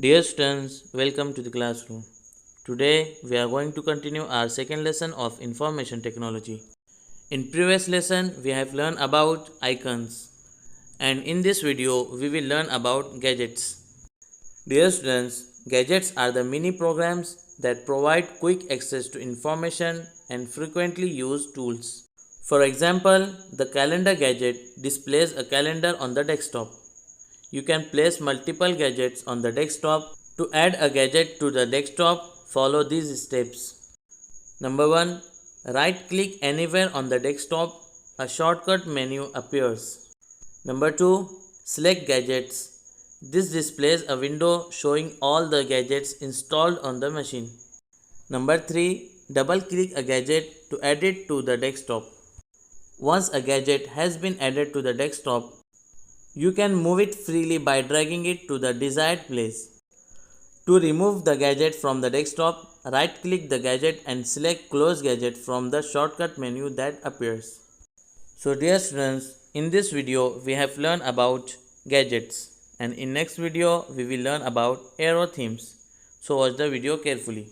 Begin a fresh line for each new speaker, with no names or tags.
Dear students, welcome to the classroom. Today we are going to continue our second lesson of information technology. In previous lesson we have learned about icons, and in this video we will learn about gadgets. Dear students, gadgets are the mini programs that provide quick access to information and frequently used tools. For example, the calendar gadget displays a calendar on the desktop. You can place multiple gadgets on the desktop. To add a gadget to the desktop, follow these steps. Number 1. Right click anywhere on the desktop. A shortcut menu appears. Number 2. Select gadgets. This displays a window showing all the gadgets installed on the machine. Number 3. Double click a gadget to add it to the desktop. Once a gadget has been added to the desktop, you can move it freely by dragging it to the desired place. To remove the gadget from the desktop, right-click the gadget and select Close Gadget from the shortcut menu that appears. So dear students, in this video we have learned about gadgets, and in next video we will learn about arrow themes. So watch the video carefully.